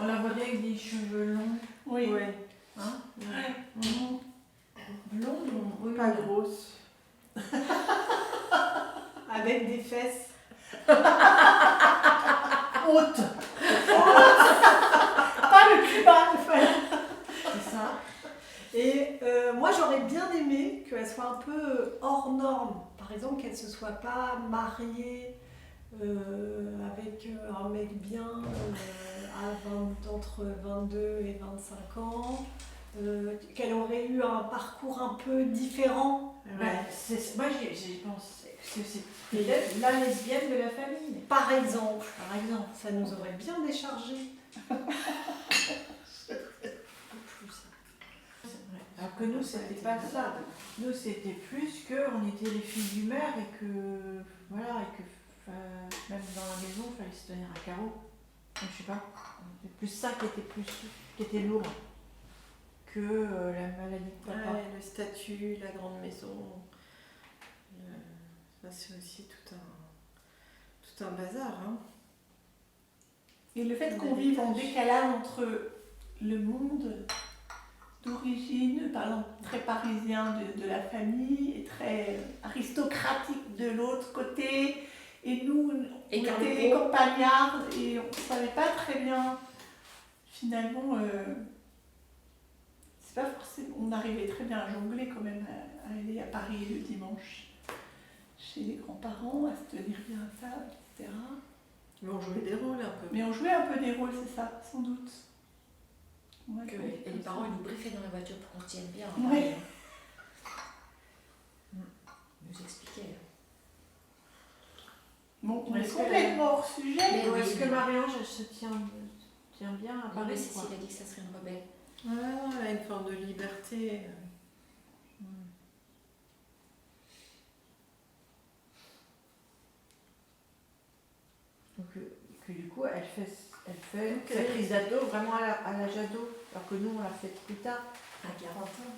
On la voit bien avec des cheveux longs. Oui. Ouais. Hein? Ouais. Blonde ou Pas grosse. Avec des fesses. haute. Pas le cubain, C'est ça. Et moi, j'aurais bien aimé qu'elle soit un peu hors norme. Par exemple, qu'elle ne se soit pas mariée avec un mec bien entre 22 et 25 ans. Qu'elle aurait eu un parcours un peu différent. Ouais, moi j'ai pensé que c'est peut-être la lesbienne de la famille. Par exemple, Ça ça nous aurait bien déchargé. Alors que nous, c'était pas ça. Nous, c'était plus qu'on était les filles du maire et que, voilà, et que même dans la maison, il fallait se tenir à carreau. Donc, je sais pas, c'était plus ça qui était lourd que la maladie de papa. Ouais, le statut, la grande maison. Ça, c'est aussi tout un bazar. Hein. Et le fait qu'on vive en décalage entre le monde d'origine, parlant très parisien de la famille et très aristocratique de l'autre côté, et nous, on était campagnards et on ne savait pas très bien, finalement, c'est pas forcément, on arrivait très bien à jongler quand même, à aller à Paris le dimanche chez les grands-parents, à se tenir bien à table, etc. Mais on jouait des rôles un peu. Mais on jouait un peu des rôles, c'est ça, sans doute. Ouais, Et les parents, ils nous briefaient dans la voiture pour qu'on se tienne bien. Ouais. Ils nous expliquaient. Bon, on Est-ce est que complètement hors sujet. Mais Ou oui, est-ce que mais- Marie-Ange, elle se tient bien à Non, Paris mais quoi. Cécile a dit que ça serait une rebelle. Ouais, une forme de liberté. Donc, que du coup, elle fait sa crise d'ado vraiment à la Jadot, alors que nous, on l'a fait plus tard. À 40 ans.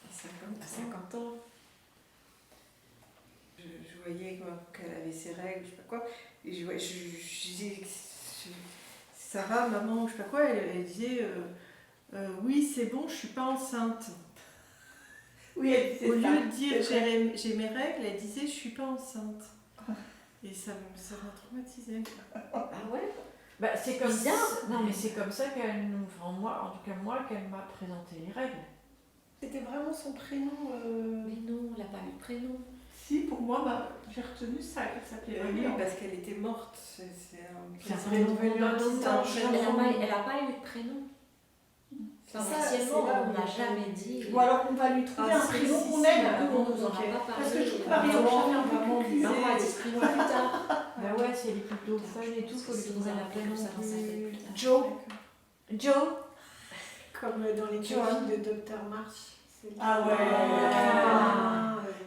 À 50 ans. Je voyais qu'elle avait ses règles, je sais pas quoi. Et je disais, ça va, maman, je sais pas quoi. Elle disait, oui, c'est bon, je suis pas enceinte. Oui, elle disait Au lieu ça. de dire C'est vrai. j'ai mes règles, elle disait, je suis pas enceinte. Et ça m'a traumatisée. Ah ouais? Bah, c'est comme Bizarre. ça. Non, mais c'est comme ça qu'elle nous. Enfin, moi, en tout cas, moi, qu'elle m'a présenté les règles. C'était vraiment son prénom. Mais non, elle n'a pas eu de prénom. Si, pour moi, j'ai retenu ça, qu'elle s'appelait Oui, Marie. parce qu'elle était morte. C'est C'est un serait devenu un prénom petit d'un ange. Elle n'a pas eu de prénom. Ça, Officiellement, c'est là on où n'a il y a- jamais dit. Ou alors on va lui trouver un si, prénom si, qu'on si, aime. On nous en a Ok. pas parlé. Parce que je trouve et Marie-Ange Maman, un peu maman plus disait- Maman a dit 6 mois plus tard. Bah ouais, si elle est plutôt fun et tout, faut lui Si vous trouver avez un appelé prénom comme ça dans sa tête plus. plus tard. Joe, Joe. comme dans les Joan. films de Dr. March. Ah ouais.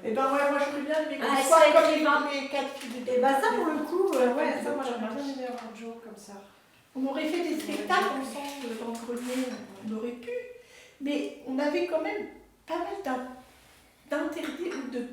Et ben ouais, moi j'aurais bien aimé qu'on Ah, elle soit serait comme écrivain. les 4 filles de Et bah ça pour le coup, Ouais, ça moi Dr. j'aurais March. bien aimé avoir Joe comme ça. On aurait fait des spectacles ensemble entre nous, on aurait pu, mais on avait quand même pas mal d'interdits ou de